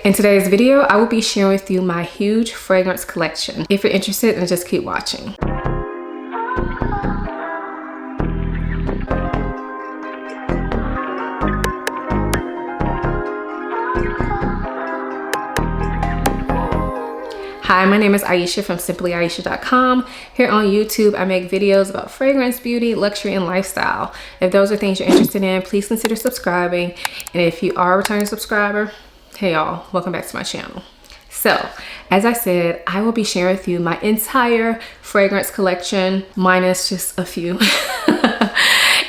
In today's video, I will be sharing with you my huge fragrance collection. If you're interested, then just keep watching. Hi, my name is Ayesha from simplyayesha.com. Here on YouTube, I make videos about fragrance, beauty, luxury, and lifestyle. If those are things you're interested in, please consider subscribing. And if you are a returning subscriber, hey y'all, welcome back to my channel. So, as I said, I will be sharing with you my entire fragrance collection, minus just a few.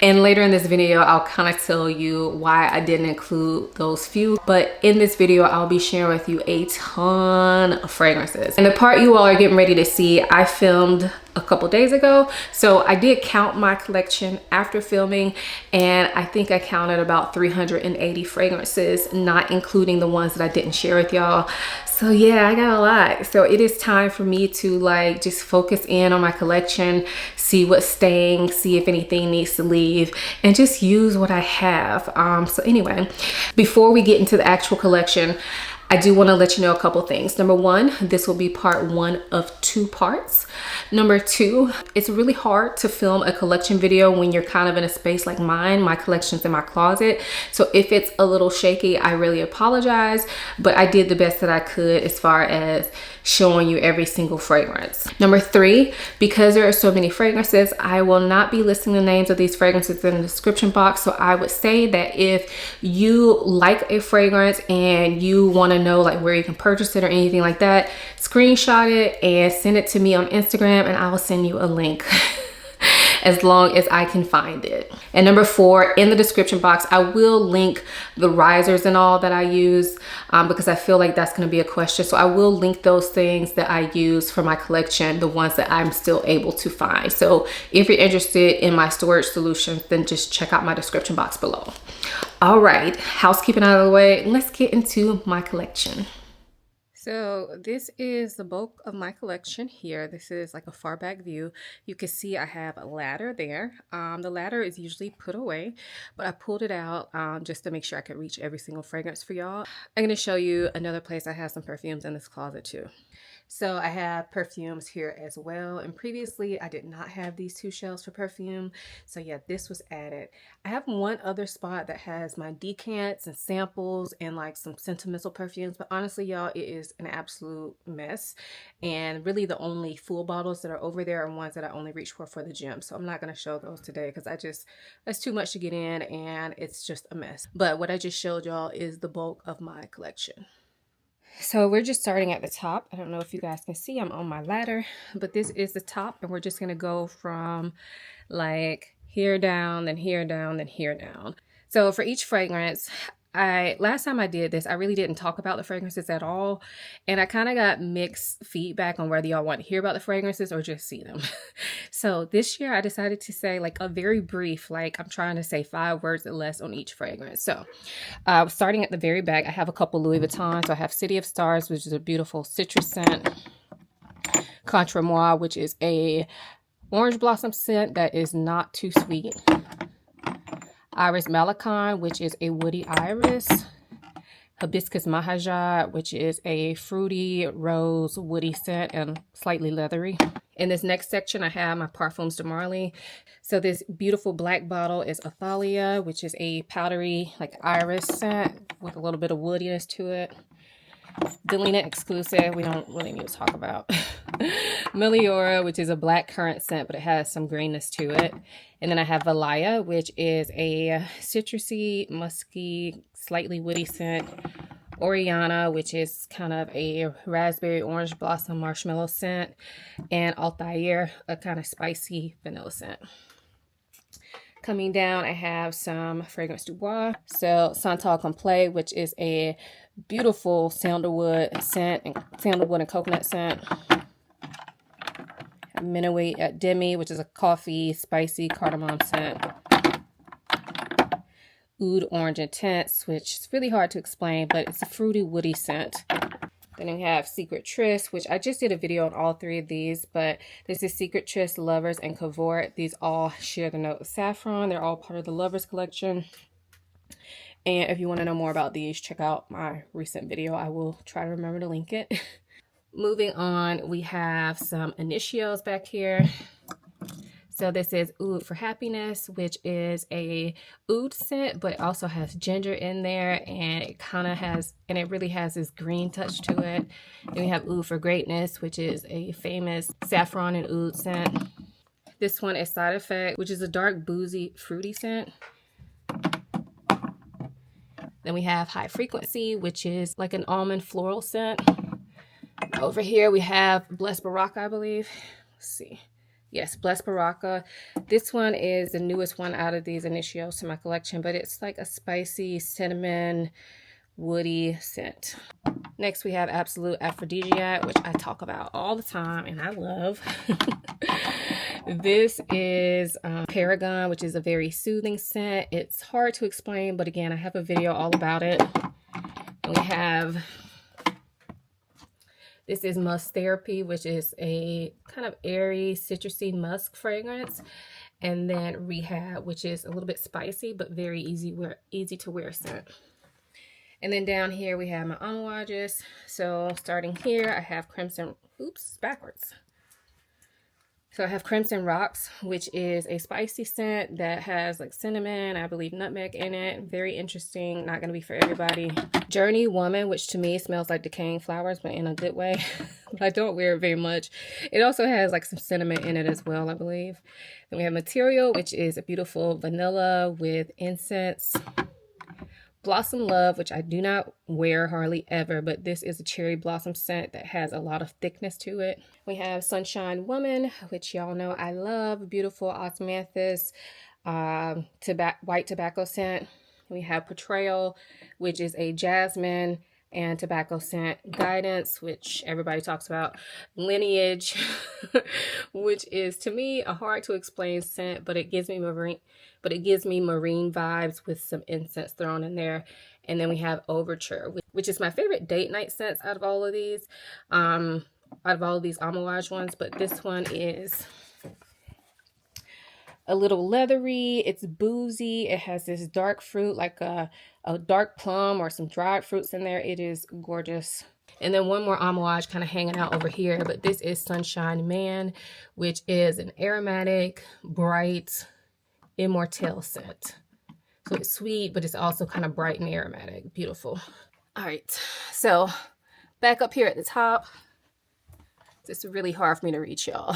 And later in this video, I'll kind of tell you why I didn't include those few. But in this video, I'll be sharing with you a ton of fragrances. And the part you all are getting ready to see, I filmed a couple days ago. So I did count my collection after filming, and I think I counted about 380 fragrances, not including the ones that I didn't share with y'all. So yeah, I got a lot. So it is time for me to like just focus in on my collection, see what's staying, see if anything needs to leave, and just use what I have. So anyway, before we get into the actual collection, I do want to let you know a couple things. Number one, this will be part one of 2 parts. Number two, it's really hard to film a collection video when you're kind of in a space like mine. My collection's in my closet. So if it's a little shaky, I really apologize, but I did the best that I could as far as showing you every single fragrance. Number three, because there are so many fragrances, I will not be listing the names of these fragrances in the description box. So I would say that if you like a fragrance and you want to know like where you can purchase it or anything like that, screenshot it and send it to me on Instagram and I will send you a link. As long as I can find it. And number four, in the description box, I will link the risers and all that I use because I feel like that's going to be a question. So I will link those things that I use for my collection, the ones that I'm still able to find. So if you're interested in my storage solutions, then just check out my description box below. All right, housekeeping out of the way, let's get into my collection. So this is the bulk of my collection here. This is like a far back view. You can see I have a ladder there. The ladder is usually put away, but I pulled it out just to make sure I could reach every single fragrance for y'all. I'm going to show you another place I have some perfumes in this closet too. So I have perfumes here as well. And previously I did not have these 2 shelves for perfume. So yeah, this was added. I have one other spot that has my decants and samples and like some sentimental perfumes. But honestly, y'all, it is an absolute mess. And really the only full bottles that are over there are ones that I only reach for the gym. So I'm not going to show those today because that's too much to get in and it's just a mess. But what I just showed y'all is the bulk of my collection. So we're just starting at the top. I don't know if you guys can see, I'm on my ladder, but this is the top and we're just going to go from like here down, then here down, then here down. So for each fragrance, last time I did this, I really didn't talk about the fragrances at all. And I kind of got mixed feedback on whether y'all want to hear about the fragrances or just see them. So this year I decided to say like a very brief, like I'm trying to say 5 words or less on each fragrance. So starting at the very back, I have a couple Louis Vuittons. So I have City of Stars, which is a beautiful citrus scent. Contre Moi, which is a orange blossom scent that is not too sweet. Iris Malacon, which is a woody iris. Hibiscus Mahajad, which is a fruity rose woody scent and slightly leathery. In this next section, I have my Parfums de Marly. So this beautiful black bottle is Athalia, which is a powdery like iris scent with a little bit of woodiness to it. Delina exclusive, we don't really need to talk about. Meliora, which is a black currant scent, but it has some greenness to it. And then I have Valaya, which is a citrusy, musky, slightly woody scent. Oriana, which is kind of a raspberry orange blossom marshmallow scent. And Altair, a kind of spicy vanilla scent. Coming down, I have some Fragrance du Bois. So Santal Complet, which is a beautiful sandalwood scent, and sandalwood and coconut scent. Minuit at Demi, which is a coffee, spicy cardamom scent. Oud Orange Intense, which is really hard to explain, but it's a fruity, woody scent. Then we have Secret Tryst, which I just did a video on all 3 of these, but this is Secret Tryst, Lovers, and Cavort. These all share the note of saffron. They're all part of the Lovers collection. And if you want to know more about these, check out my recent video. I will try to remember to link it. Moving on, we have some initials back here. So this is Oud for Happiness, which is a oud scent, but also has ginger in there, and it kind of has, and it really has this green touch to it. Then we have Oud for Greatness, which is a famous saffron and oud scent. This one is Side Effect, which is a dark, boozy, fruity scent. Then we have High Frequency, which is like an almond floral scent. Over here we have Blessed Baraka, I believe. Let's see. Yes, Blessed Baraka. This one is the newest one out of these initials to my collection, but it's like a spicy cinnamon woody scent. Next we have Absolute Aphrodisiac, which I talk about all the time and I love. This is Paragon, which is a very soothing scent. It's hard to explain, but again, I have a video all about it. And we have, this is Musk Therapy, which is a kind of airy, citrusy musk fragrance. And then Rehab, which is a little bit spicy, but very easy to wear scent. And then down here we have my Amouages. So starting here, I have Crimson, oops, backwards. So I have Crimson Rocks, which is a spicy scent that has like cinnamon, I believe nutmeg in it. Very interesting, not gonna be for everybody. Journey Woman, which to me smells like decaying flowers, but in a good way. But I don't wear it very much. It also has like some cinnamon in it as well, I believe. Then we have Material, which is a beautiful vanilla with incense. Blossom Love, which I do not wear hardly ever, but this is a cherry blossom scent that has a lot of thickness to it. We have Sunshine Woman, which y'all know I love. Beautiful osmanthus white tobacco scent. We have Portrayal, which is a jasmine and tobacco scent. Guidance, which everybody talks about. Lineage, which is to me a hard to explain scent, but it gives me marine vibes with some incense thrown in there. And then we have Overture, which is my favorite date night scents out of all of these Amouage ones. But this one is a little leathery, it's boozy, it has this dark fruit like a dark plum or some dried fruits in there. It is gorgeous. And then one more Amouage kind of hanging out over here, but this is Sunshine Man, which is an aromatic, bright, immortelle scent. So it's sweet, but it's also kind of bright and aromatic. Beautiful. All right, so back up here at the top. It's really hard for me to reach, y'all.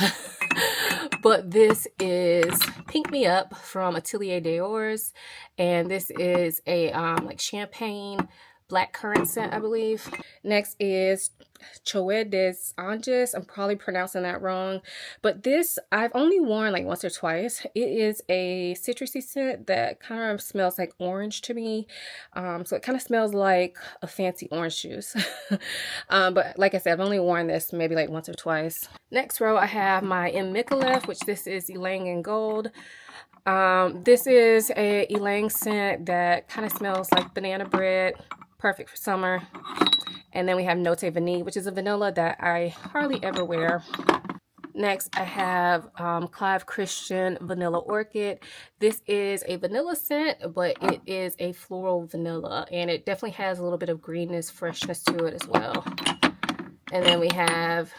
But this is Pink Me Up from Atelier d'Ors, and this is a like champagne black currant scent, I believe. Next is Choé des Anges. I'm probably pronouncing that wrong, but this I've only worn like once or twice. It is a citrusy scent that kind of smells like orange to me. So it kind of smells like a fancy orange juice. But like I said, I've only worn this maybe like once or twice. Next row, I have my M. Micallef, which this is Ylang in Gold. This is a Ylang scent that kind of smells like banana bread. Perfect for summer. And then we have Note Vanille, which is a vanilla that I hardly ever wear. Next, I have Clive Christian Vanilla Orchid. This is a vanilla scent, but it is a floral vanilla, and it definitely has a little bit of greenness, freshness to it as well. And then we have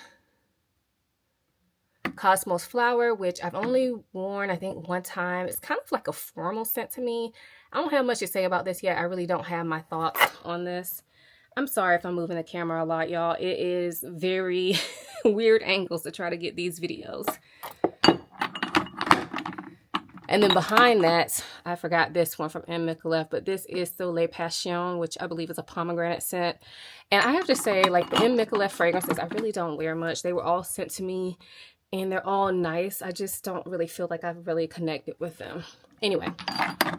Cosmos Flower, which I've only worn, I think, one time. It's kind of like a formal scent to me. I don't have much to say about this yet. I really don't have my thoughts on this. I'm sorry if I'm moving the camera a lot, y'all. It is very weird angles to try to get these videos. And then behind that, I forgot this one from M. Micallef, but this is Soleil Passion, which I believe is a pomegranate scent. And I have to say, like, the M. Micallef fragrances, I really don't wear much. They were all sent to me, and they're all nice. I just don't really feel like I've really connected with them. Anyway,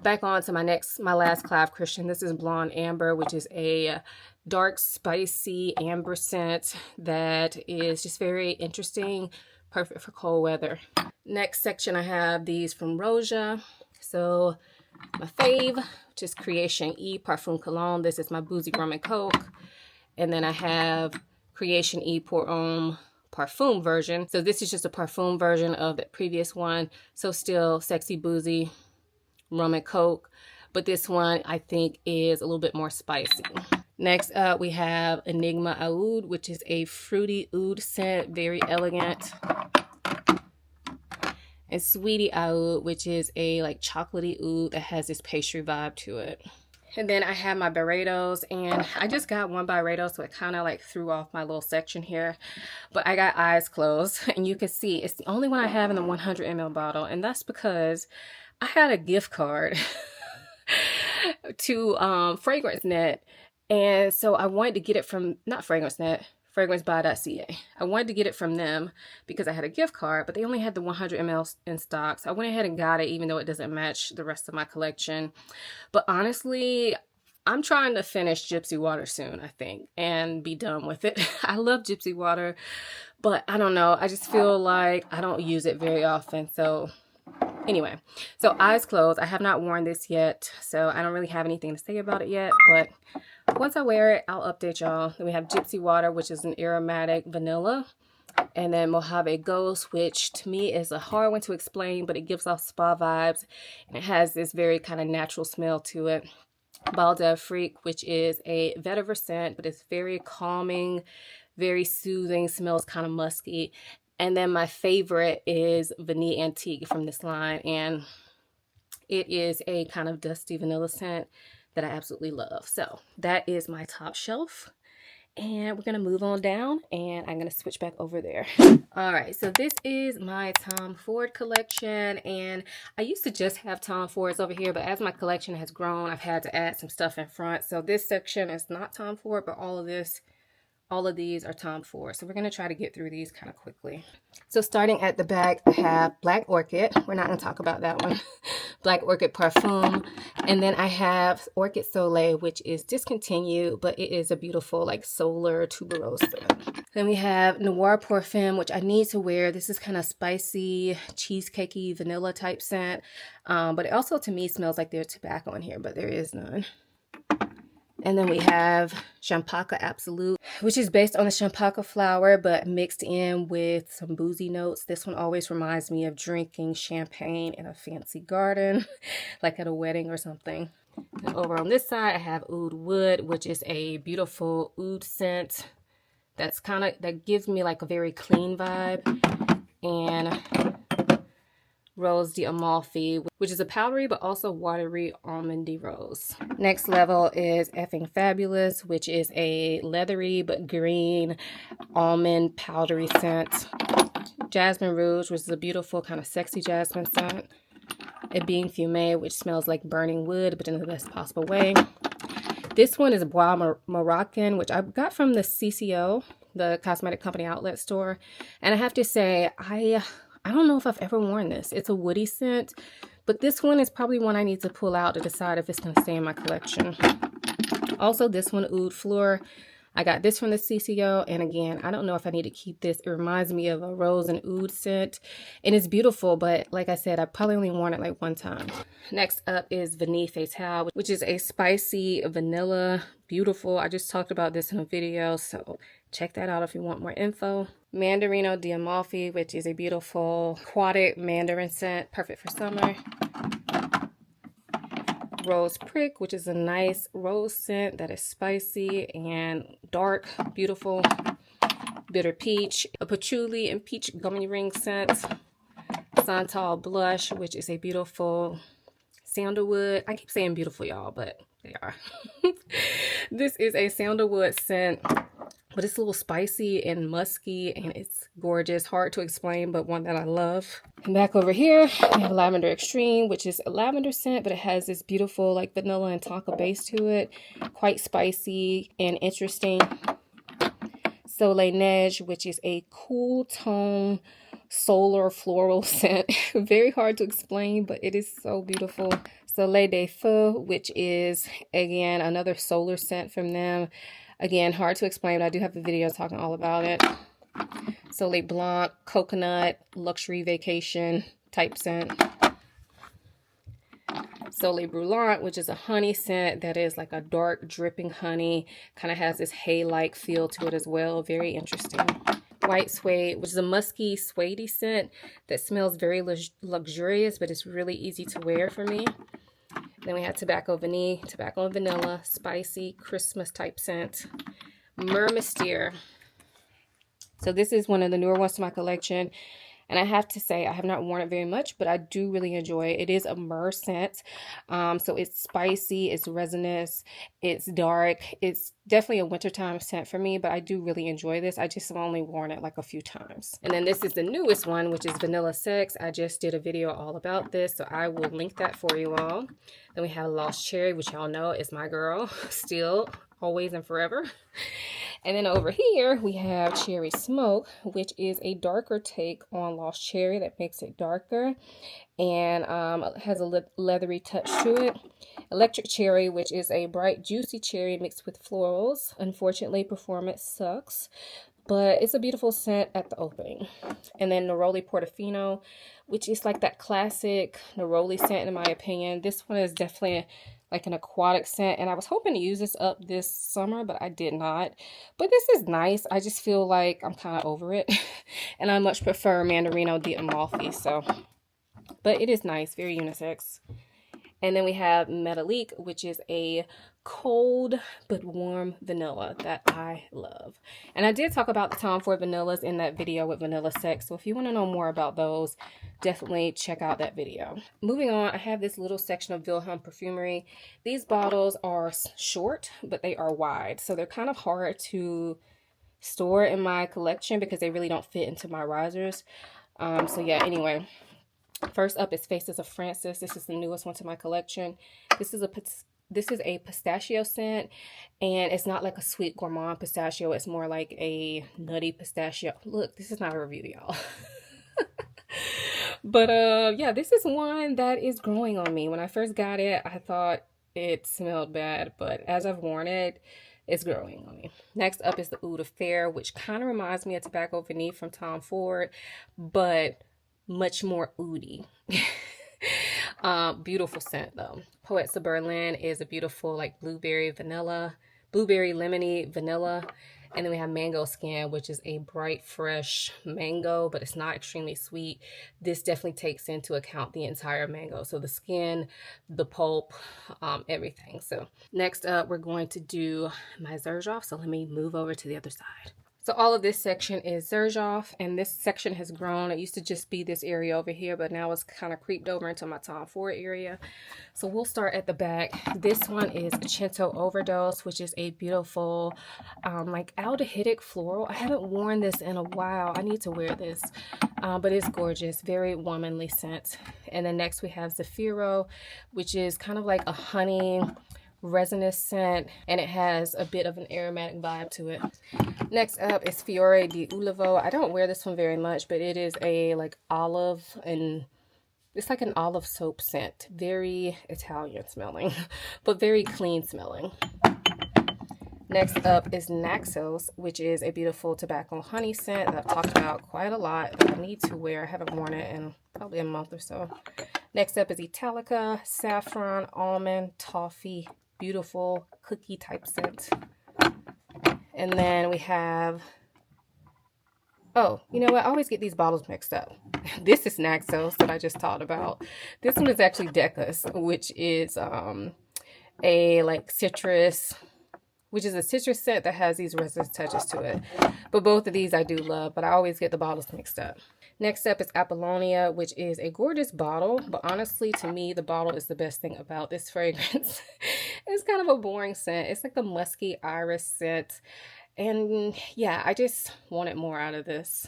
back on to my last Clive Christian. This is Blonde Amber, which is a dark, spicy amber scent that is just very interesting, perfect for cold weather. Next section, I have these from Roja. So my fave, which is Creation E Parfum Cologne. This is my Boozy Rum and Coke. And then I have Creation E Pour Homme Parfum version. So this is just a parfum version of the previous one. So still sexy, boozy, rum and coke, but this one I think is a little bit more spicy. Next up, we have Enigma Oud, which is a fruity oud scent, very elegant. And Sweetie Oud, which is a like chocolatey oud that has this pastry vibe to it. And then I have my Byredos, and I just got one Byredo, so it kind of like threw off my little section here. But I got Eyes Closed, and you can see it's the only one I have in the 100 ml bottle, and that's because I had a gift card to Fragrance Net. And so I wanted to get it from, not Fragrance Net, fragrancebuy.ca. I wanted to get it from them because I had a gift card, but they only had the 100 ml in stock. So I went ahead and got it, even though it doesn't match the rest of my collection. But honestly, I'm trying to finish Gypsy Water soon, I think, and be done with it. I love Gypsy Water, but I don't know. I just feel like I don't use it very often. So anyway, so Eyes Closed. I have not worn this yet, so I don't really have anything to say about it yet, but once I wear it, I'll update y'all. Then we have Gypsy Water, which is an aromatic vanilla. And then Mojave Ghost, which to me is a hard one to explain, but it gives off spa vibes. And it has this very kind of natural smell to it. Bal d'Afrique, which is a vetiver scent, but it's very calming, very soothing, smells kind of musky. And then my favorite is Vanille Antique from this line. And it is a kind of dusty vanilla scent that I absolutely love. So that is my top shelf, and we're gonna move on down, and I'm gonna switch back over there. All right, so this is my Tom Ford collection, and I used to just have Tom Fords over here, but as my collection has grown, I've had to add some stuff in front. So this section is not Tom Ford, but all of these are Tom Ford. So we're going to try to get through these kind of quickly. So starting at the back, I have Black Orchid. We're not going to talk about that one. Black Orchid Parfum. And then I have Orchid Soleil, which is discontinued, but it is a beautiful like solar tuberose scent. Then we have Noir Parfum, which I need to wear. This is kind of spicy, cheesecakey, vanilla type scent. But it also to me smells like there's tobacco in here, but there is none. And then we have Champaca Absolute, which is based on the Champaca flower, but mixed in with some boozy notes. This one always reminds me of drinking champagne in a fancy garden, like at a wedding or something. And over on this side, I have Oud Wood, which is a beautiful oud scent that gives me like a very clean vibe. And Rose d'Amalfi, which is a powdery but also watery almondy rose. Next level is Effing Fabulous, which is a leathery but green almond powdery scent. Jasmine Rouge, which is a beautiful kind of sexy jasmine scent. Ebene Fumé, which smells like burning wood but in the best possible way. This one is Bois Moroccan, which I got from the CCO, the cosmetic company outlet store. And I have to say, I don't know if I've ever worn this. It's a woody scent, but this one is probably one I need to pull out to decide if it's going to stay in my collection. Also, this one, Oud Fleur. I got this from the CCO, and again, I don't know if I need to keep this. It reminds me of a rose and oud scent, and it's beautiful, but like I said, I probably only worn it like one time. Next up is Vanille Fatale, which is a spicy vanilla, beautiful. I just talked about this in a video, so check that out if you want more info. Mandarino d'Amalfi, which is a beautiful aquatic mandarin scent, perfect for summer. Rose Prick, which is a nice rose scent that is spicy and dark, beautiful. Bitter Peach, a patchouli and peach gummy ring scent. Santal Blush, which is a beautiful sandalwood. I keep saying beautiful, y'all, but they are. This is a sandalwood scent, but it's a little spicy and musky, and it's gorgeous. Hard to explain, but one that I love. And back over here, we have Lavender Extreme, which is a lavender scent, but it has this beautiful like vanilla and tonka base to it. Quite spicy and interesting. Soleil Neige, which is a cool tone solar floral scent. Very hard to explain, but it is so beautiful. Soleil des Feux, which is, again, another solar scent from them. Again, hard to explain, but I do have a video talking all about it. Soleil Blanc, coconut, luxury vacation type scent. Soleil Brûlant, which is a honey scent that is like a dark dripping honey. Kind of has this hay-like feel to it as well. Very interesting. White Suede, which is a musky, suede scent that smells very luxurious, but it's really easy to wear for me. Then we have Tobacco and Vanilla, spicy Christmas type scent. Mermister. So this is one of the newer ones to my collection. And I have to say, I have not worn it very much, but I do really enjoy it. It is a myrrh scent. So it's spicy, it's resinous, it's dark. It's definitely a wintertime scent for me, but I do really enjoy this. I just have only worn it like a few times. And then this is the newest one, which is Vanilla Sex. I just did a video all about this, so I will link that for you all. Then we have Lost Cherry, which y'all know is my girl, still, always and forever. And then over here, we have Cherry Smoke, which is a darker take on Lost Cherry that makes it darker and has a leathery touch to it. Electric Cherry, which is a bright, juicy cherry mixed with florals. Unfortunately, performance sucks, but it's a beautiful scent at the opening. And then Neroli Portofino, which is like that classic Neroli scent in my opinion. This one is definitely like an aquatic scent, and I was hoping to use this up this summer, but I did not. But this is nice. I just feel like I'm kind of over it, and I much prefer Mandarino di Amalfi. So, but it is nice, very unisex. And then we have Metalique, which is a cold but warm vanilla that I love. And I did talk about the Tom Ford vanillas in that video with Vanilla Sex. So if you want to know more about those, definitely check out that video. Moving on, I have this little section of Vilhelm Perfumery. These bottles are short, but they are wide. So they're kind of hard to store in my collection because they really don't fit into my risers. So yeah, anyway. First up is Faces of Francis. This is the newest one to my collection. This is a pistachio scent, and it's not like a sweet gourmand pistachio. It's more like a nutty pistachio. Look, this is not a review, y'all. But yeah, this is one that is growing on me. When I first got it, I thought it smelled bad, but as I've worn it, it's growing on me. Next up is the Oud Affair, which kind of reminds me of Tobacco Vanille from Tom Ford, but much more oudy. Beautiful scent though. Poets of Berlin is a beautiful like blueberry lemony vanilla. And then we have Mango Skin, which is a bright, fresh mango, but it's not extremely sweet. This definitely takes into account the entire mango. So the skin, the pulp, everything. So next up, we're going to do my Xerjoff. So let me move over to the other side. So all of this section is Xerjoff, and this section has grown. It used to just be this area over here, but now it's kind of creeped over into my Tom Ford area. So we'll start at the back. This one is Cento Overdose, which is a beautiful, like aldehydic floral. I haven't worn this in a while. I need to wear this, but it's gorgeous. Very womanly scent. And then next we have Zafiro, which is kind of like a honey resinous scent, and it has a bit of an aromatic vibe to it. Next up is Fiore di Ulivo. I don't wear this one very much, but it is a like olive, and it's like an olive soap scent. Very Italian smelling, but very clean smelling. Next up is Naxos, which is a beautiful tobacco honey scent that I've talked about quite a lot, that I need to wear. I haven't worn it in probably a month or so. Next up is Italica, saffron, almond, toffee, beautiful cookie type scent. And then we have, oh, you know what? I always get these bottles mixed up. This is Naxos that I just talked about. This one is actually Decus, which is a like citrus, which is a citrus scent that has these resinous touches to it. But both of these I do love, but I always get the bottles mixed up. Next up is Apollonia, which is a gorgeous bottle, but honestly, to me, the bottle is the best thing about this fragrance. It's kind of a boring scent. It's like a musky iris scent. And yeah, I just wanted more out of this.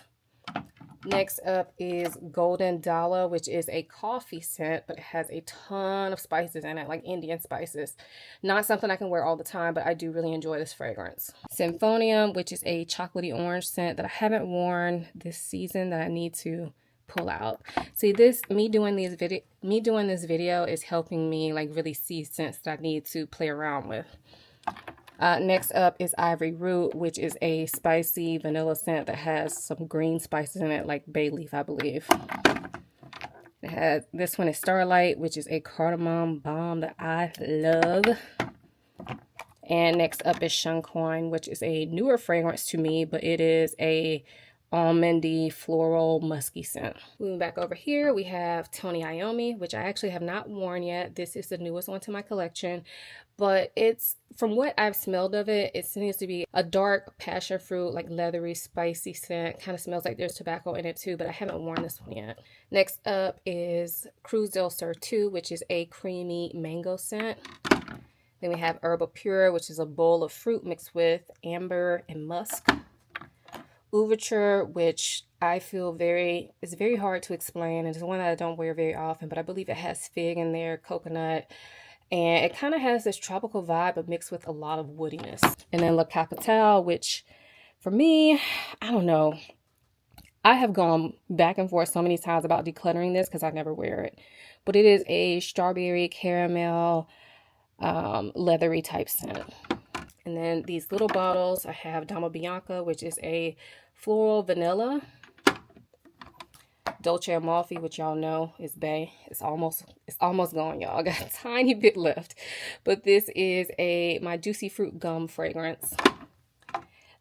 Next up is Golden Dala, which is a coffee scent, but it has a ton of spices in it, like Indian spices. Not something I can wear all the time, but I do really enjoy this fragrance. Symphonium, which is a chocolatey orange scent that I haven't worn this season that I need to pull out. See, me doing this video is helping me like really see scents that I need to play around with. Next up is Ivory Root, which is a spicy vanilla scent that has some green spices in it, like bay leaf, I believe. This one is Starlight, which is a cardamom balm that I love. And next up is Shanquine, which is a newer fragrance to me, but it is a almondy, floral, musky scent. Moving back over here, we have Tony Iommi, which I actually have not worn yet. This is the newest one to my collection, but it's, from what I've smelled of it, it seems to be a dark passion fruit, like leathery, spicy scent. Kind of smells like there's tobacco in it too, but I haven't worn this one yet. Next up is Cruz del Sur 2, which is a creamy mango scent. Then we have Herbal Pure, which is a bowl of fruit mixed with amber and musk. Ouverture, which I feel is very hard to explain, and it's one that I don't wear very often, but I believe it has fig in there, coconut, and it kind of has this tropical vibe, but mixed with a lot of woodiness. And then La Capitale, which for me, I don't know. I have gone back and forth so many times about decluttering this because I never wear it, but it is a strawberry caramel, leathery type scent. And then these little bottles, I have Dama Bianca, which is a floral vanilla. Dolce Amalfi, which y'all know is bae. It's almost gone, y'all. I got a tiny bit left. But this is my Juicy Fruit Gum fragrance.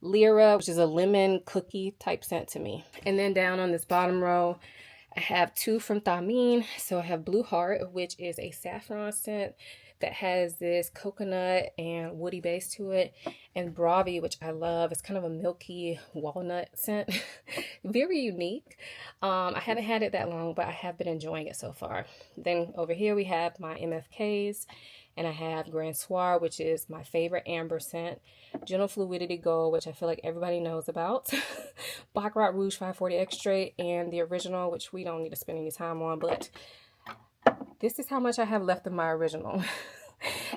Lyra, which is a lemon cookie type scent to me. And then down on this bottom row, I have two from Thameen. So I have Blue Heart, which is a saffron scent that has this coconut and woody base to it, and Bravi, which I love. It's kind of a milky walnut scent. Very unique. I haven't had it that long, but I have been enjoying it so far. Then over here we have my MFKs, and I have Grand Soir, which is my favorite amber scent. Gentle Fluidity Gold, which I feel like everybody knows about. Baccarat Rouge 540 Extrait, and the original, which we don't need to spend any time on, but this is how much I have left of my original.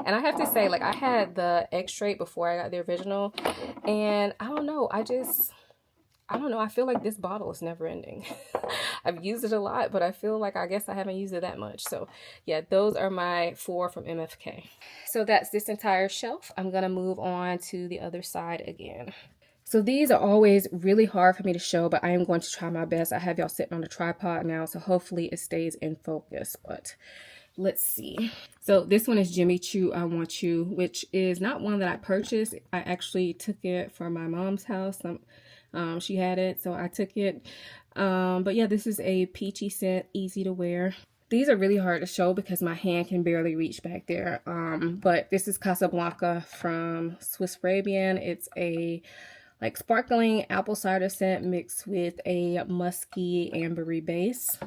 And I have to say, like, I had the Extrait before I got the original, and I don't know, I feel like this bottle is never ending. I've used it a lot, but I feel like I guess I haven't used it that much. So yeah, those are my 4 from MFK. So that's this entire shelf. I'm gonna move on to the other side again. So these are always really hard for me to show, but I am going to try my best. I have y'all sitting on a tripod now, so hopefully it stays in focus, but let's see. So this one is Jimmy Choo I Want You, which is not one that I purchased. I actually took it from my mom's house. She had it, so I took it. But yeah, this is a peachy scent, easy to wear. These are really hard to show because my hand can barely reach back there. But this is Casablanca from Swiss Arabian. It's a like sparkling apple cider scent mixed with a musky ambery base.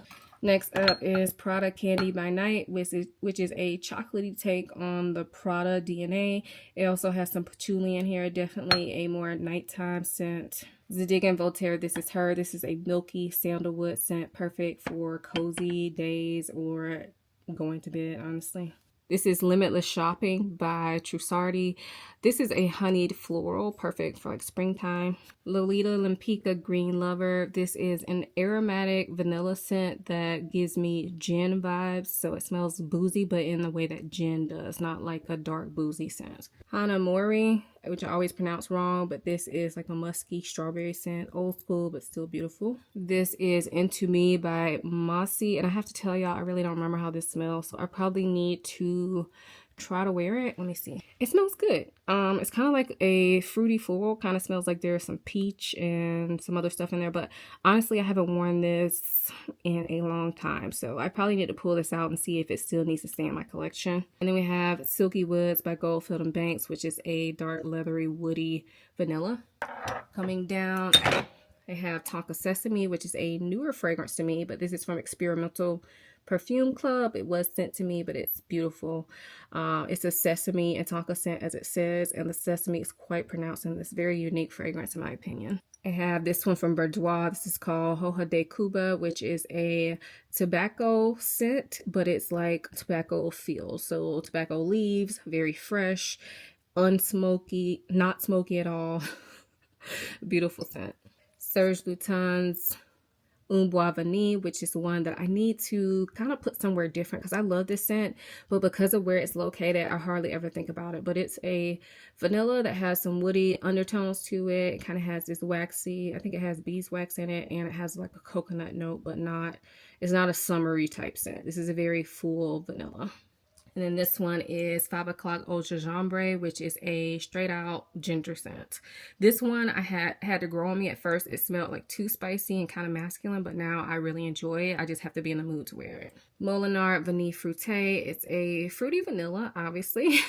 Next up is Prada Candy by Night, which is a chocolatey take on the Prada DNA. It also has some patchouli in here, definitely a more nighttime scent. Zadig and Voltaire, this is her. This is a milky sandalwood scent, perfect for cozy days or going to bed, honestly. This is Limitless Shopping by Trussardi. This is a honeyed floral, perfect for like springtime. Lolita Limpica Green Lover. This is an aromatic vanilla scent that gives me gin vibes. So it smells boozy, but in the way that gin does, not like a dark boozy scent. Hana Mori, which I always pronounce wrong, but this is like a musky strawberry scent. Old school, but still beautiful. This is Into Me by Mossy. And I have to tell y'all, I really don't remember how this smells. So I probably need to try to wear it. Let me see. It smells good. It's kind of like a fruity floral. Kind of smells like there's some peach and some other stuff in there. But honestly, I haven't worn this in a long time. So I probably need to pull this out and see if it still needs to stay in my collection. And then we have Silky Woods by Goldfield and Banks, which is a dark leathery woody vanilla. Coming down, I have Tonka Sesame, which is a newer fragrance to me, but this is from Experimental Perfume Club. It was sent to me, but it's beautiful. It's a sesame and tonka scent, as it says, and the sesame is quite pronounced in this very unique fragrance, in my opinion. I have this one from Bourjois. This is called Hoja de Cuba, which is a tobacco scent, but it's like tobacco feels. So tobacco leaves, very fresh, unsmoky, not smoky at all. Beautiful scent. Serge Lutens Un Bois Vanille, which is one that I need to kind of put somewhere different because I love this scent, but because of where it's located, I hardly ever think about it. But it's a vanilla that has some woody undertones to it. It kind of has this waxy, I think it has beeswax in it, and it has like a coconut note, but it's not a summery type scent. This is a very full vanilla. And then this one is 5 o'clock Eau de Jambre, which is a straight out ginger scent. This one I had to grow on me at first. It smelled like too spicy and kind of masculine, but now I really enjoy it. I just have to be in the mood to wear it. Molinard Vanille Fruité. It's a fruity vanilla, obviously,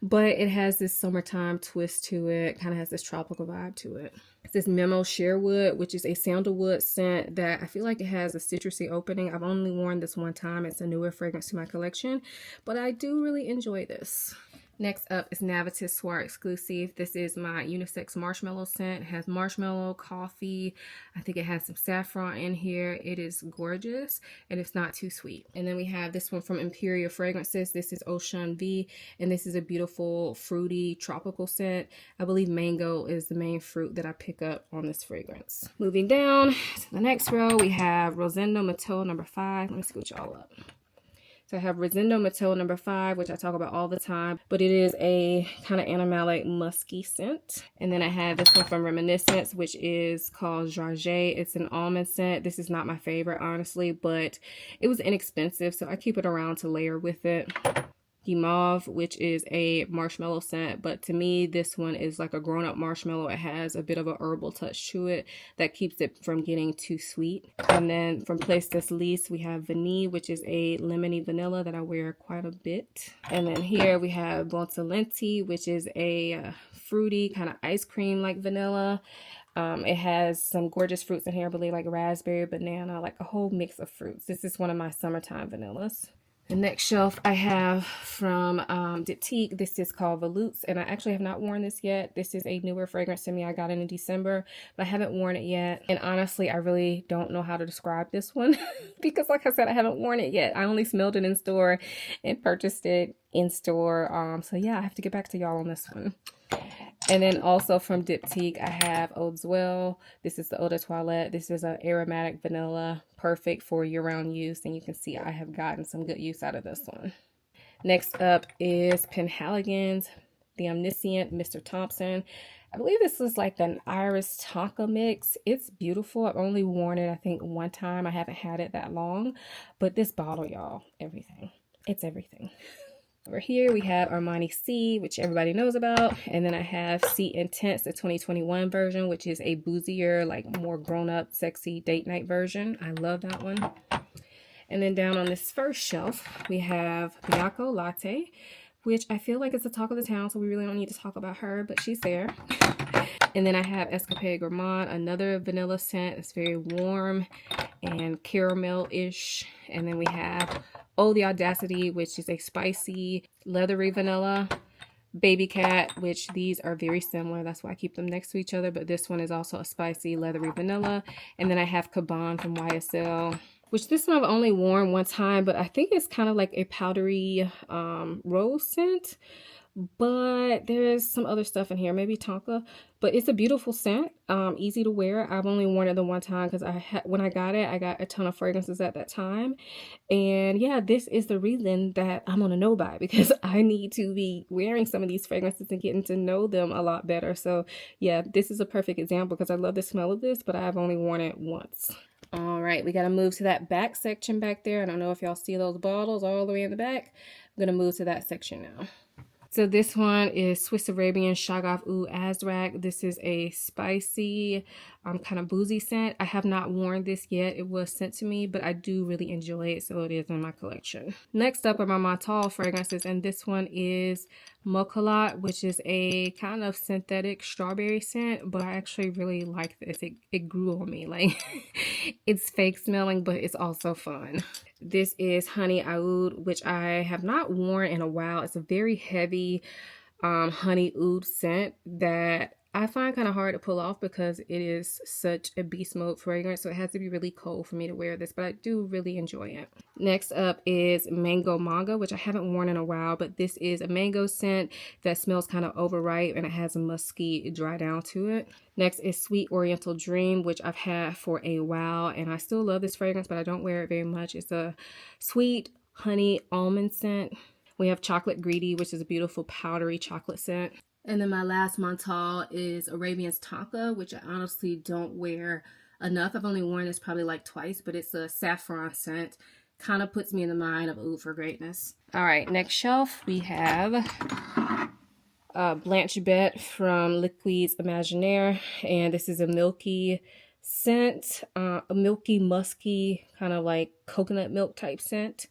but it has this summertime twist to it. Kind of has this tropical vibe to it. It's this Memo Sherwood, which is a sandalwood scent that I feel like it has a citrusy opening. I've only worn this one time. It's a newer fragrance to my collection, but I do really enjoy this. Next up is Navitus Soir Exclusive. This is my unisex marshmallow scent. It has marshmallow, coffee. I think it has some saffron in here. It is gorgeous and it's not too sweet. And then we have this one from Imperial Fragrances. This is Ocean V, and this is a beautiful fruity tropical scent. I believe mango is the main fruit that I pick up on this fragrance. Moving down to the next row, we have Rosendo Mateau number 5. Let me scoot y'all up. So I have Rosendo Mateau number 5, which I talk about all the time, but it is a kind of animalic musky scent. And then I have this one from Reminiscence, which is called Jarget. It's an almond scent. This is not my favorite, honestly, but it was inexpensive, so I keep it around to layer with it. Guimauve, which is a marshmallow scent, but to me this one is like a grown-up marshmallow. It has a bit of a herbal touch to it that keeps it from getting too sweet. And then from Place des Lys we have Vanille, which is a lemony vanilla that I wear quite a bit. And then here we have Bontalenti, which is a fruity kind of ice cream like vanilla. It has some gorgeous fruits in here, I believe like raspberry, banana, like a whole mix of fruits. This is one of my summertime vanillas. The next shelf I have from Diptyque. This is called Volutes, and I actually have not worn this yet. This is a newer fragrance to me. I got it in December, but I haven't worn it yet. And honestly, I really don't know how to describe this one because like I said, I haven't worn it yet. I only smelled it in store and purchased it in store. So yeah, I have to get back to y'all on this one. And then also from Diptyque, I have Eau d'Huile. This is the Eau de Toilette. This is an aromatic vanilla, perfect for year-round use. And you can see I have gotten some good use out of this one. Next up is Penhaligon's The Omniscient Mr. Thompson. I believe this is like an Iris Tonka mix. It's beautiful. I've only worn it, I think, one time. I haven't had it that long. But this bottle, y'all, everything. It's everything. Over here we have Armani C, which everybody knows about, and then I have C Intense, the 2021 version, which is a boozier, like more grown-up, sexy date night version. I love that one. And then down on this first shelf, we have Bianco Latte, which I feel like is the talk of the town, so we really don't need to talk about her, but she's there. And then I have Escapade Gourmand, another vanilla scent. It's very warm and caramel-ish. And then we have Oh the Audacity, which is a spicy, leathery vanilla. Baby Cat, which these are very similar. That's why I keep them next to each other. But this one is also a spicy, leathery vanilla. And then I have Caban from YSL, which this one I've only worn one time. But I think it's kind of like a powdery rose scent. But there's some other stuff in here, maybe Tonka, but it's a beautiful scent, easy to wear. I've only worn it the one time because when I got it, I got a ton of fragrances at that time. And yeah, this is the reason that I'm on a no buy, because I need to be wearing some of these fragrances and getting to know them a lot better. So yeah, this is a perfect example because I love the smell of this, but I've only worn it once. All right, we got to move to that back section back there. I don't know if y'all see those bottles all the way in the back. I'm going to move to that section now. So this one is Swiss Arabian Shagaf Oud Azrak. This is a spicy, kind of boozy scent. I have not worn this yet. It was sent to me, but I do really enjoy it, so it is in my collection. Next up are my Montal fragrances, and this one is Mocholat, which is a kind of synthetic strawberry scent, but I actually really like this. It grew on me. Like, it's fake smelling, but it's also fun. This is Honey Oud, which I have not worn in a while. It's a very heavy honey oud scent that I find kind of hard to pull off because it is such a beast mode fragrance. So it has to be really cold for me to wear this, but I do really enjoy it. Next up is Mango Manga, which I haven't worn in a while, but this is a mango scent that smells kind of overripe and it has a musky dry down to it. Next is Sweet Oriental Dream, which I've had for a while, and I still love this fragrance, but I don't wear it very much. It's a sweet honey almond scent. We have Chocolate Greedy, which is a beautiful powdery chocolate scent. And then my last Montal is Arabian's Tonka, which I honestly don't wear enough. I've only worn this probably like twice, but it's a saffron scent kind of puts me in the mind of Oud for Greatness. All right, next shelf we have Blanche Bette from Liquids Imaginaire, and this is a milky scent, a milky, musky, kind of like coconut milk type scent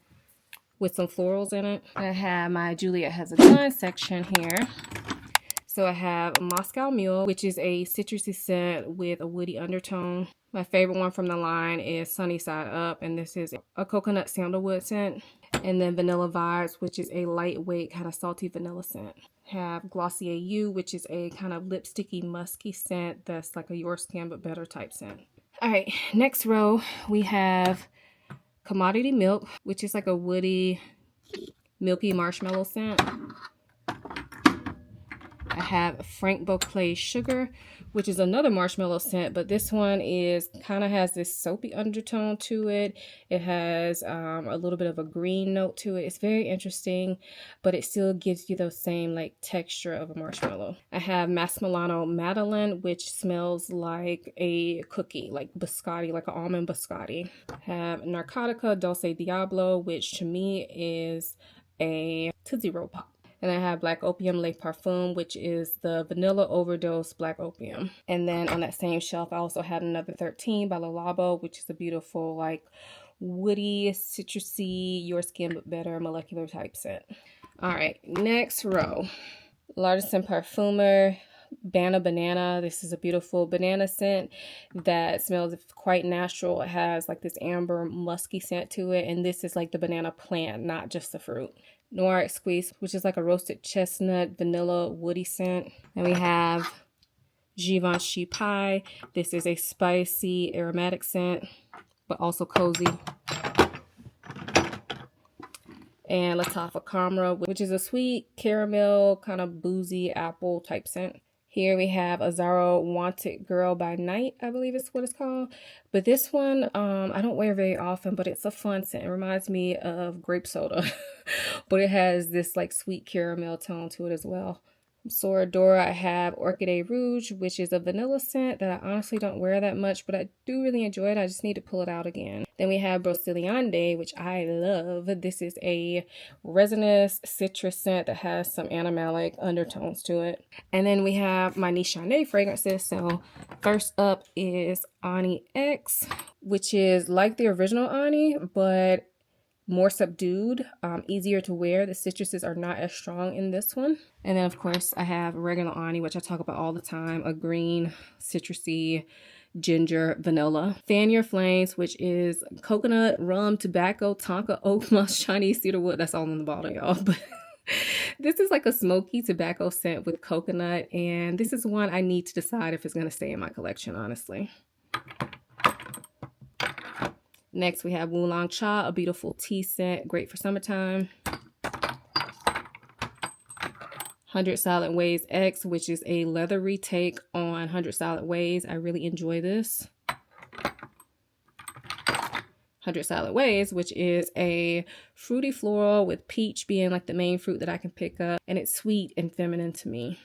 with some florals in it. I have my Juliet Has a Gun section here. So I have a Moscow Mule, which is a citrusy scent with a woody undertone. My favorite one from the line is Sunny Side Up, and this is a coconut sandalwood scent. And then Vanilla Vibes, which is a lightweight kind of salty vanilla scent. Have Glossier You, which is a kind of lipsticky musky scent that's like a Your Skin but better type scent. All right, next row we have Commodity Milk, which is like a woody, milky marshmallow scent. I have Frank Beauclair Sugar, which is another marshmallow scent, but this one is kind of has this soapy undertone to it. It has a little bit of a green note to it. It's very interesting, but it still gives you the same like texture of a marshmallow. I have Max Milano Madeleine, which smells like a cookie, like biscotti, like an almond biscotti. I have Narcotica Dulce Diablo, which to me is a Tootsie Roll Pop. And I have Black Opium Le Parfum, which is the vanilla overdose Black Opium. And then on that same shelf, I also have another 13 by Le Labo, which is a beautiful, like, woody, citrusy, Your Skin but better molecular type scent. All right, next row. L'Artisan Parfumer Banana. This is a beautiful banana scent that smells quite natural. It has like this amber musky scent to it, and this is like the banana plant, not just the fruit. Noir Exquise, which is like a roasted chestnut vanilla woody scent. And we have Givenchy Pie. This is a spicy aromatic scent, but also cozy. And Lattafa Camera, which is a sweet caramel, kind of boozy apple type scent. Here we have Azzaro Wanted Girl by Night, I believe is what it's called. But this one, I don't wear very often, but it's a fun scent. It reminds me of grape soda, but it has this like sweet caramel tone to it as well. Soradora, I have Orchidee Rouge, which is a vanilla scent that I honestly don't wear that much, but I do really enjoy it. I just need to pull it out again. Then we have Broceliande, which I love. This is a resinous citrus scent that has some animalic undertones to it. And then we have my Nishane fragrances. So first up is Ani X, which is like the original Ani, but more subdued, easier to wear. The citruses are not as strong in this one. And then of course I have regular Ani, which I talk about all the time, a green, citrusy, ginger, vanilla. Fan Your Flames, which is coconut, rum, tobacco, tonka, oak moss, Chinese cedarwood. That's all in the bottle, y'all. But this is like a smoky tobacco scent with coconut, and this is one I need to decide if it's going to stay in my collection, honestly. Next, we have Wulong Cha, a beautiful tea scent, great for summertime. 100 Silent Ways X, which is a leathery take on 100 Silent Ways. I really enjoy this. 100 Silent Ways, which is a fruity floral with peach being like the main fruit that I can pick up. And it's sweet and feminine to me.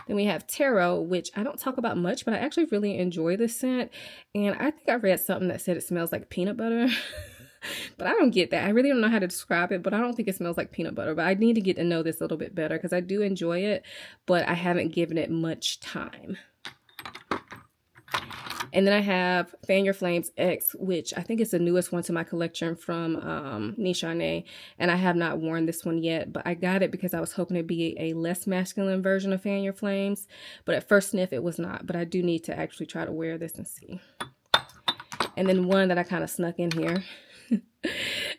Then we have Taro, which I don't talk about much, but I actually really enjoy this scent. And I think I read something that said it smells like peanut butter. But I don't get that. I really don't know how to describe it, but I don't think it smells like peanut butter. But I need to get to know this a little bit better because I do enjoy it, but I haven't given it much time. And then I have Fan Your Flames X, which I think is the newest one to my collection from Nishane. And I have not worn this one yet, but I got it because I was hoping it'd be a less masculine version of Fan Your Flames. But at first sniff, it was not. But I do need to actually try to wear this and see. And then one that I kind of snuck in here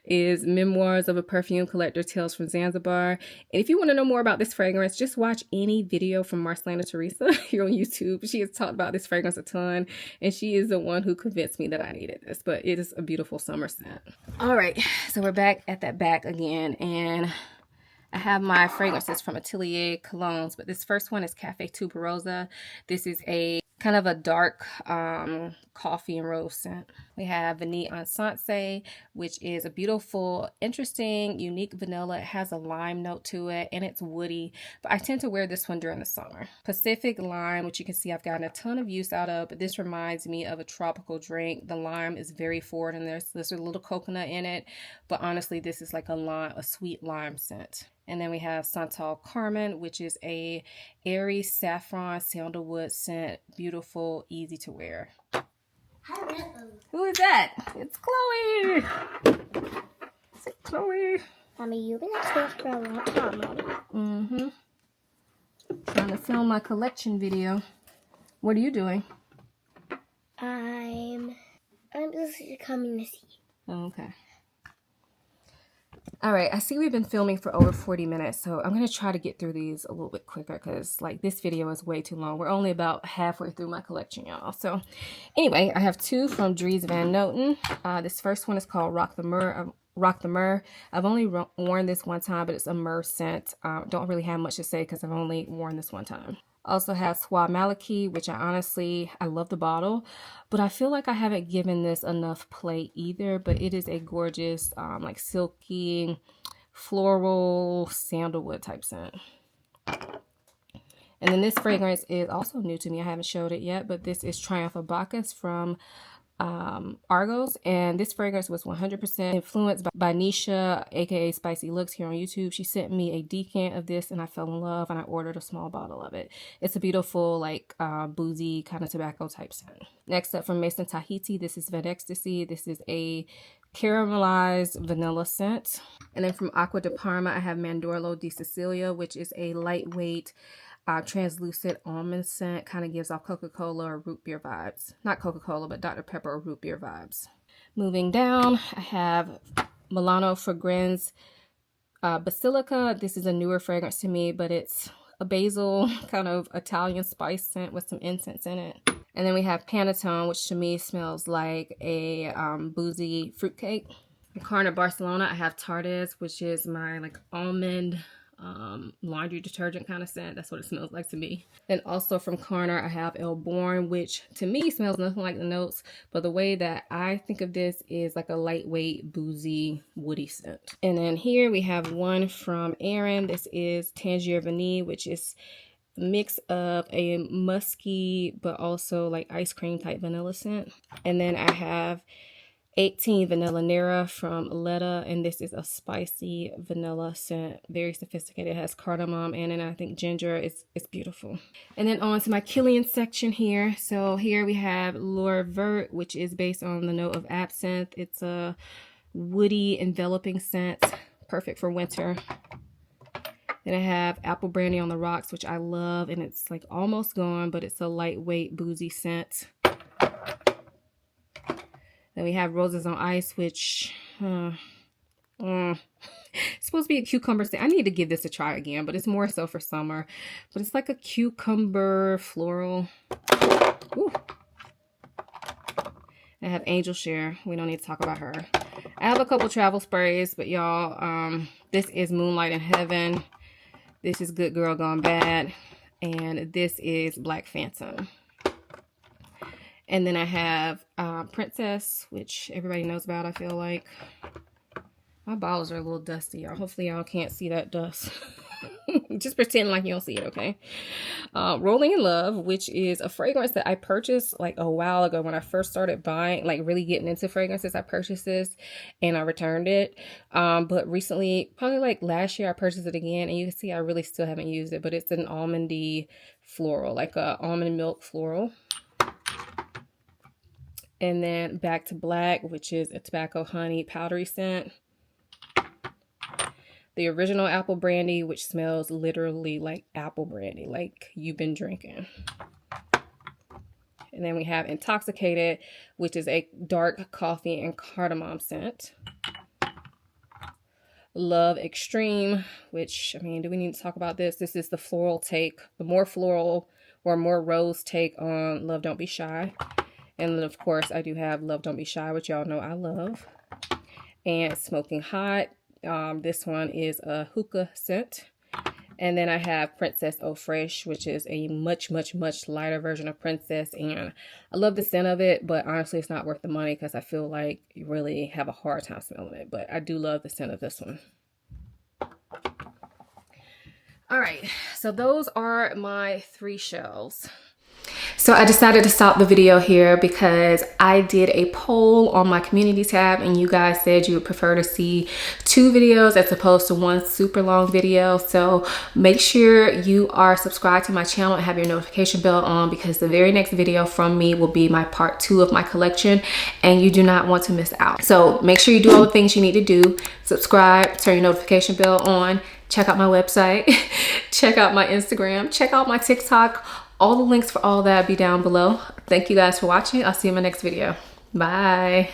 is Memoirs of a Perfume Collector, Tales from Zanzibar. And if you want to know more about this fragrance, just watch any video from Marcelana Teresa here on YouTube. She has talked about this fragrance a ton, and she is the one who convinced me that I needed this, but it is a beautiful summer scent. All right, so we're back at that back again, and I have my fragrances from Atelier Colognes, but this first one is Cafe Tuberosa. This is a kind of a dark coffee and rose scent. We have Vanille Ensanse, which is a beautiful, interesting, unique vanilla. It has a lime note to it and it's woody, but I tend to wear this one during the summer. Pacific Lime, which you can see I've gotten a ton of use out of, but this reminds me of a tropical drink. The lime is very forward and there's a little coconut in it, but honestly, this is like a sweet lime scent. And then we have Santal Carmen, which is a airy saffron sandalwood scent. Beautiful, easy to wear. Hello. Who is that? It's Chloe. Is it Chloe? Mommy, you've been upstairs for a long time, Mommy. Trying to film my collection video. What are you doing? I'm just coming to see. Okay. All right, I see we've been filming for over 40 minutes, so I'm going to try to get through these a little bit quicker because, like, this video is way too long. We're only about halfway through my collection, y'all. So, anyway, I have two from Dries Van Noten. This first one is called Rock the Myrrh. I've only worn this one time, but it's a myrrh scent. Don't really have much to say because I've only worn this one time. Also have Soie Maliki, which I love the bottle, but I feel like I haven't given this enough play either, but it is a gorgeous, like silky, floral, sandalwood type scent. And then this fragrance is also new to me. I haven't showed it yet, but this is Triumph of Bacchus from Argos, and this fragrance was 100% influenced by Nisha, aka Spicy Looks, here on YouTube. She sent me a decant of this and I fell in love and I ordered a small bottle of it. It's a beautiful, like, boozy kind of tobacco type scent. Next up from Maison Tahiti, this is Van Ecstasy. This is a caramelized vanilla scent. And then from Acqua di Parma, I have Mandorlo di Sicilia, which is a lightweight translucent almond scent. Kind of gives off Coca-Cola or root beer vibes. Not Coca-Cola, but Dr. Pepper or root beer vibes. Moving down, I have Milano Fragrance Basilica. This is a newer fragrance to me, but it's a basil kind of Italian spice scent with some incense in it. And then we have Panettone, which to me smells like a boozy fruitcake. From Carner Barcelona, I have Tardes, which is my like almond laundry detergent kind of scent. That's what it smells like to me. And also from Carner, I have El Born, which to me smells nothing like the notes, but the way that I think of this is like a lightweight, boozy, woody scent. And then here we have one from Erin. This is Tangier Vanille, which is a mix of a musky but also like ice cream type vanilla scent. And then I have 18 Vanilla Nera from Letta, and this is a spicy vanilla scent, very sophisticated. It has cardamom in it, and I think ginger. It's beautiful. And then on to my Kilian section here. So here we have L'Or Vert, which is based on the note of absinthe. It's a woody enveloping scent, perfect for winter. Then I have Apple Brandy on the Rocks, which I love, and it's like almost gone, but it's a lightweight boozy scent. Then we have Roses on Ice, which it's supposed to be a cucumber scent. I need to give this a try again, but it's more so for summer. But it's like a cucumber floral. Ooh. I have Angel Share. We don't need to talk about her. I have a couple travel sprays, but y'all, this is Moonlight in Heaven. This is Good Girl Gone Bad. And this is Black Phantom. And then I have Princess, which everybody knows about, I feel like. My bottles are a little dusty, y'all. Hopefully y'all can't see that dust. Just pretend like you don't see it, okay? Rolling in Love, which is a fragrance that I purchased like a while ago when I first started buying, like really getting into fragrances. I purchased this and I returned it. But recently, probably like last year, I purchased it again. And you can see I really still haven't used it, but it's an almondy floral, like a almond milk floral. And then Back to Black, which is a tobacco honey powdery scent. The original Apple Brandy, which smells literally like apple brandy, like you've been drinking. And then we have Intoxicated, which is a dark coffee and cardamom scent. Love Extreme, which, I mean, do we need to talk about this? This is the floral take, the more floral or more rose take on Love Don't Be Shy. And then, of course, I do have Love Don't Be Shy, which y'all know I love. And Smoking Hot. This one is a hookah scent. And then I have Princess Eau Fraiche, which is a much lighter version of Princess. And I love the scent of it, but honestly, it's not worth the money because I feel like you really have a hard time smelling it. But I do love the scent of this one. All right, so those are my 3 shelves. So I decided to stop the video here because I did a poll on my community tab and you guys said you would prefer to see 2 videos as opposed to 1 super long video. So make sure you are subscribed to my channel and have your notification bell on, because the very next video from me will be my part 2 of my collection and you do not want to miss out. So make sure you do all the things you need to do. Subscribe, turn your notification bell on, check out my website, check out my Instagram, check out my TikTok. All the links for all that be down below. Thank you guys for watching. I'll see you in my next video. Bye.